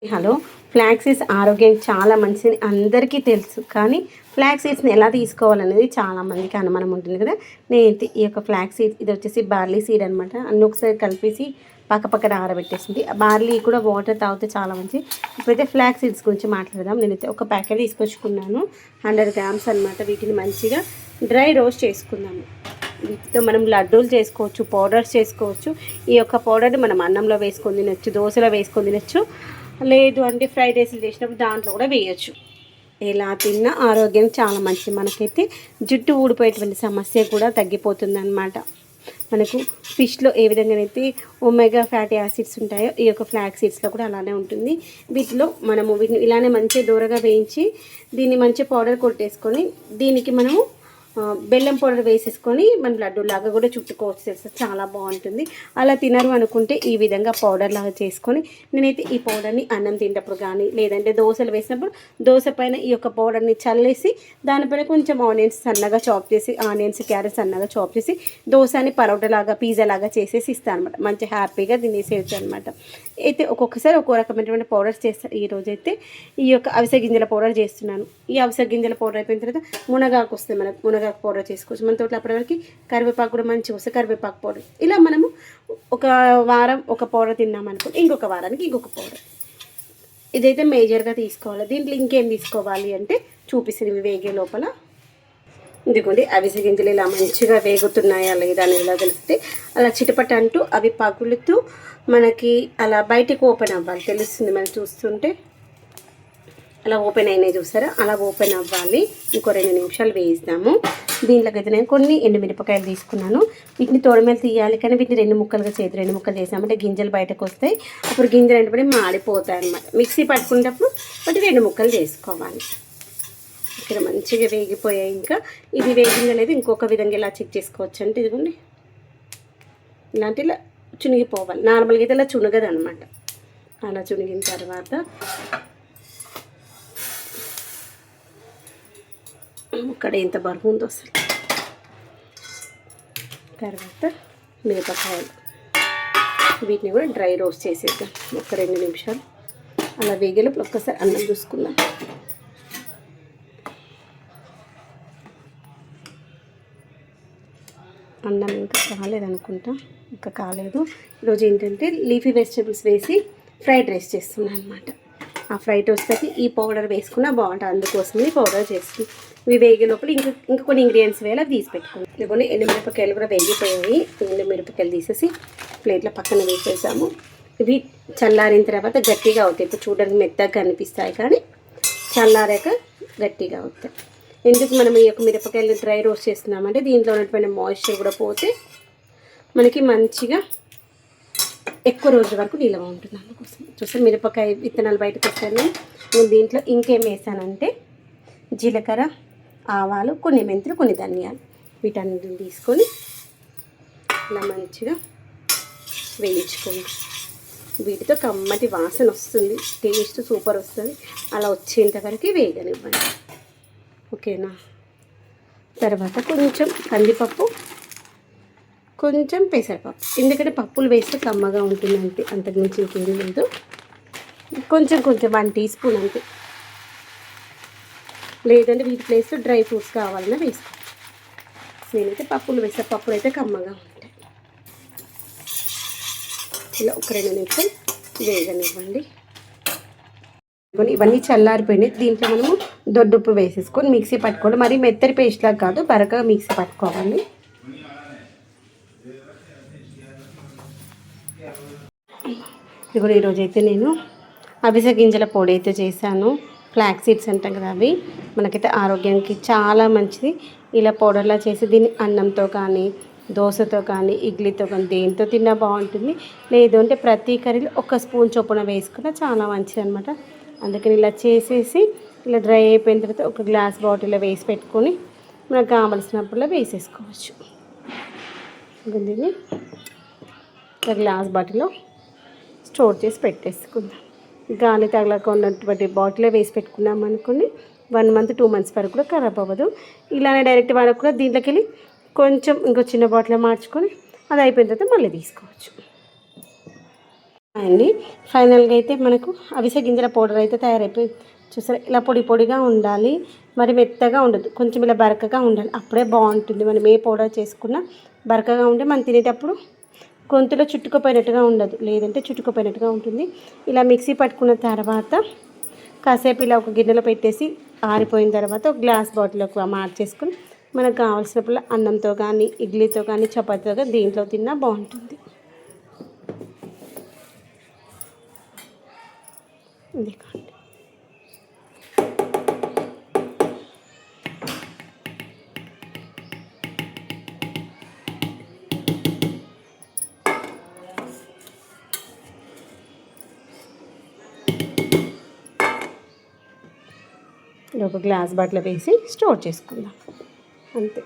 Hello. Flax seeds ఆరోగ్యానికి చాలా మంచిది అందరికీ తెలుసు. కానీ ఫ్లాక్స్ సీడ్స్ని ఎలా తీసుకోవాలనేది చాలామందికి అనుమానం ఉంటుంది కదా. నేను ఈ యొక్క ఫ్లాక్స్ సీడ్స్ ఇది వచ్చేసి బార్లీ సీడ్ అనమాట. అన్నీ ఒకసారి కలిపేసి పక్కన ఆరబెట్టేసింది. బార్లీ కూడా వాటర్ తాగితే చాలా మంచి. ఇప్పుడైతే ఫ్లాక్స్ సీడ్స్ గురించి మాట్లాడదాం. నేనైతే ఒక ప్యాకెట్ తీసుకొచ్చుకున్నాను, 100 గ్రామ్స్ అనమాట. వీటిని మంచిగా డ్రై రోస్ట్ చేసుకుందాము. వీటితో మనం లడ్డూలు చేసుకోవచ్చు, పౌడర్స్ చేసుకోవచ్చు. ఈ యొక్క పౌడర్ని మనం అన్నంలో వేసుకొని తినచ్చు, దోశలో వేసుకొని తినచ్చు, లేదు అంటే ఫ్రైడ్ రైస్లు చేసినప్పుడు దాంట్లో కూడా వేయచ్చు. ఎలా తిన్నా ఆరోగ్యం చాలా మంచిది. మనకైతే జుట్టు ఊడిపోయేటువంటి సమస్య కూడా తగ్గిపోతుంది అన్నమాట. మనకు ఫిష్లో ఏ విధంగానైతే ఒమేగా ఫ్యాటీ యాసిడ్స్ ఉంటాయో ఈ యొక్క ఫ్లాక్స్ సీడ్స్లో కూడా అలానే ఉంటుంది. వీటిలో వీటిని ఇలానే మంచిగా దూరగా వేయించి దీన్ని మంచిగా పౌడర్ కొట్టేసుకొని దీనికి మనము బెల్లం పౌడర్ వేసేసుకొని మనం లడ్డు లాగా కూడా చుట్టుకోవచ్చు. తెలుసు, చాలా బాగుంటుంది. అలా తినరు అనుకుంటే ఈ విధంగా పౌడర్ లాగా చేసుకొని నేనైతే ఈ పౌడర్ని అన్నం తింటప్పుడు కానీ లేదంటే దోశలు వేసినప్పుడు దోశ పైన ఈ యొక్క పౌడర్ని చల్లేసి దానిపైన కొంచెం ఆనియన్స్ సన్నగా చాప్ చేసి, ఆనియన్స్ క్యారెట్ సన్నగా చాప్ చేసి దోశని పరోటా లాగా పిజ్జా లాగా చేసేసి ఇస్తాను అనమాట. మంచి హ్యాపీగా తినేసేయచ్చు అనమాట. అయితే ఒక్కొక్కసారి ఒక్కో రకమైనటువంటి పౌడర్స్ చేస్తాను. ఈరోజైతే ఈ యొక్క అవిసె గింజల పౌడర్ చేస్తున్నాను. ఈ అవిసె గింజల పౌడర్ అయిపోయిన తర్వాత మునగాకు వస్తుంది. మనకు మునగాకు పౌడర్ చేసుకోవచ్చు. మన తోటలో అప్పటివరకు కరివేపాకు కూడా మంచిగా వస్తుంది, కరివేపాకు పౌడర్. ఇలా మనము ఒక వారం ఒక పౌడర్ తిన్నామనుకోండి, ఇంకొక వారానికి ఇంకొక పౌడర్. ఇదైతే మేజర్గా తీసుకోవాలి. దీంట్లో ఇంకేం తీసుకోవాలి అంటే చూపిస్తుంది ఇవి వేగే లోపల. ఇదిగోండి, అవిసె గింజలు ఇలా మంచిగా వేగుతున్నాయా లేదా అని ఇలా తెలిస్తే అలా చిటపట అంటూ అవి పగులుతూ మనకి అలా బయటకు ఓపెన్ అవ్వాలి. తెలుస్తుంది మనం చూస్తుంటే. అలా ఓపెన్ అయినాయి చూసారా, అలా ఓపెన్ అవ్వాలి. ఇంకో 2 నిమిషాలు వేయిస్తాము. దీంట్లోకి అయితే నేను కొన్ని ఎండుమిరపకాయలు తీసుకున్నాను. వీటిని తోడమేలు తీయాలి, కానీ వీటిని 2 ముక్కలుగా 2 ముక్కలు చేసామంటే గింజలు బయటకు వస్తాయి. అప్పుడు గింజలు అంటే మాడిపోతాయి అన్నమాట. మిక్సీ పట్టుకునేటప్పుడు వాటి 2 ముక్కలు చేసుకోవాలి. ఇక్కడ మంచిగా వేగిపోయాయి. ఇంకా ఇది వేగింది అనేది ఇంకొక విధంగా ఇలా చెక్ చేసుకోవచ్చు. అంటే ఇదిగోండి, ఇలాంటి ఇలా చునిగిపోవాలి. నార్మల్గా అయితే ఇలా చునగదు అనమాట. అలా చునిగిన తర్వాత ఇక్కడ ఎంత బరువు ఉందో అసలు. తర్వాత మిరపకాయలు, వీటిని కూడా డ్రై రోస్ట్ చేసేద్దాం. ఒక 2 నిమిషాలు అలా వేగేలోపు ఒక్కసారి అన్నం చూసుకుందాం. అన్నం ఇంకా కాలేదనుకుంటా, ఇంకా కాలేదు. ఈరోజు ఏంటంటే లీఫీ వెజిటేబుల్స్ వేసి ఫ్రైడ్ రైస్ చేస్తున్నాను అనమాట. ఆ ఫ్రైడ్ రైస్కి ఈ పౌడర్ వేసుకున్నా బాగుంటుంది, అందుకోసం ఈ పౌడర్ చేస్తుంది. ఇవి వేగే లోపల ఇంకా కొన్ని ఇంగ్రీడియంట్స్ వేయాలి, అవి తీసి పెట్టుకున్నాం. ఇదిగోండి, ఎండుమిరపకాయలు కూడా వేగిపోయాయి. ఎండుమిరపకాయలు తీసేసి ప్లేట్లో పక్కన వేసేసాము. ఇవి చల్లారిన తర్వాత గట్టిగా అవుతాయి. ఇప్పుడు చూడడానికి మెత్తగా అనిపిస్తాయి, కానీ చల్లారాక గట్టిగా అవుతాయి. ఎందుకు మనం ఈ యొక్క మిరపకాయలు డ్రై రోస్ట్ చేస్తున్నామంటే దీంట్లో ఉన్నటువంటి మాయిశ్చర్ కూడా పోతే మనకి మంచిగా ఎక్కువ రోజుల వరకు నిల్వ ఉంటుంది. అందుకోసం చూస్తే మిరపకాయ విత్తనాలు బయటకు వస్తాను. నేను దీంట్లో ఇంకేం వేసానంటే జీలకర్ర, ఆవాలు, కొన్ని మెంతులు, కొన్ని ధనియాలు, వీటన్నిటిని తీసుకొని ఇలా మంచిగా వేయించుకోండి. వీటితో కమ్మటి వాసన వస్తుంది, టేస్ట్ సూపర్ వస్తుంది. అలా వచ్చేంత వరకు వేగనివ్వండి, ఓకేనా. తర్వాత కొంచెం కందిపప్పు, కొంచెం పెసరపప్పు. ఎందుకంటే పప్పులు వేస్తే కమ్మగా ఉంటుంది అంతే, అంతకుమించి ఇంకేది లేదు. కొంచెం 1 టీ స్పూన్ అంతే. లేదంటే వీటి ప్లేస్లో డ్రై ఫ్రూట్స్ కావాలన్నా వేసుకోవచ్చు. నేనైతే పప్పులు వేస్తే పప్పులు అయితే కమ్మగా ఉంటాయి. ఇలా ఒక 2 నిమిషాలు వేగనివ్వండి. ఇవన్నీ చల్లారిపోయినాయి. దీంట్లో మనము దొడ్డుప్పు వేసేసుకొని మిక్సీ పట్టుకోండి. మరి మెత్తటి పేస్ట్ లాగా కాదు, బరకగా మిక్సీ పట్టుకోవాలి. ఇప్పుడు ఈరోజైతే నేను అవిసె గింజల పొడి అయితే చేశాను. ఫ్లాక్స్ సీడ్స్ అంటాం కదా, అవి మనకైతే ఆరోగ్యానికి చాలా మంచిది. ఇలా పౌడర్లా చేసి దీన్ని అన్నంతో కానీ దోశతో కానీ ఇడ్లీతో కానీ దేంతో తిన్నా బాగుంటుంది. లేదు అంటే ప్రతి కర్రీలో 1 స్పూన్ చొప్పున వేసుకున్నా చాలా మంచిది అనమాట. అందుకని ఇలా చేసేసి ఇలా డ్రై అయిపోయిన తర్వాత ఒక గ్లాస్ బాటిల్లో వేసి పెట్టుకొని మనకు కావలసినప్పుడులో వేసేసుకోవచ్చు. దీన్ని ఒక గ్లాస్ బాటిల్లో స్టోర్ చేసి పెట్టేసుకుందాం. గాలి తగలకుండా ఉన్నటువంటి బాటిల్లో వేసి పెట్టుకున్నాం అనుకోండి, 1 మంత్ 2 మంత్స్ వరకు కూడా ఖరాబ్ అవ్వదు. ఇలానే డైరెక్ట్ వాడకుండా దీంట్లోకి వెళ్ళి కొంచెం ఇంకో చిన్న బాటిల్లో మార్చుకొని అది అయిపోయిన తర్వాత మళ్ళీ తీసుకోవచ్చు. అండి ఫైనల్గా అయితే మనకు అవిసె గింజల పౌడర్ అయితే తయారైపోయింది. చూసారా, ఇలా పొడి పొడిగా ఉండాలి, మరి మెత్తగా ఉండదు, కొంచెం ఇలా బరకగా ఉండాలి, అప్పుడే బాగుంటుంది. మనం ఏ పౌడర్ చేసుకున్నా బరకగా ఉంటే మనం తినేటప్పుడు గొంతులో చుట్టుకుపోయినట్టుగా ఉండదు, లేదంటే చుట్టుకుపోయినట్టుగా ఉంటుంది. ఇలా మిక్సీ పట్టుకున్న తర్వాత కాసేపు ఇలా ఒక గిన్నెలో పెట్టేసి ఆరిపోయిన తర్వాత ఒక గ్లాస్ బాటిల్లోకి మార్చేసుకొని మనకు కావాల్సినప్పుడు అన్నంతో కానీ, ఇడ్లీతో కానీ, చపాతీతో కానీ దీంట్లో తిన్నా బాగుంటుంది. ఇది ఒక గ్లాస్ బాటిల్ వేసి స్టోర్ చేసుకుందాం, అంతే.